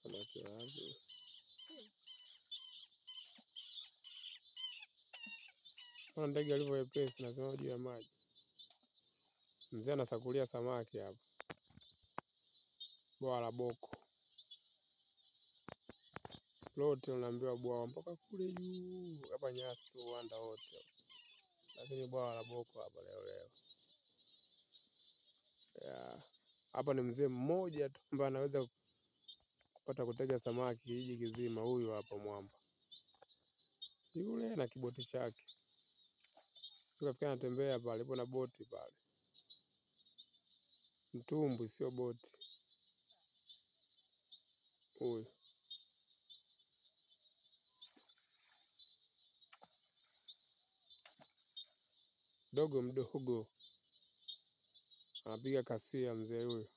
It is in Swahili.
Samaki wapi? Kuna ndege alivyo wepesi, nasema juu ya maji. Mzee anasakulia samaki hapa. Bwawa la Boko lote unaambiwa bwawa mpaka kule juu. Hapa nyasi tu uwanda wote, lakini bwawa la Boko hapa leo. Hapa ni mzee mmoja tu ambaye anaweza kupata kutega samaki kijiji kizima. Huyu hapa mwamba yule na kiboti chake, sikafikia anatembea pale, ipo na boti pale, mtumbwi sio boti. Huyu dogo mdogo anapiga kasia mzee huyu.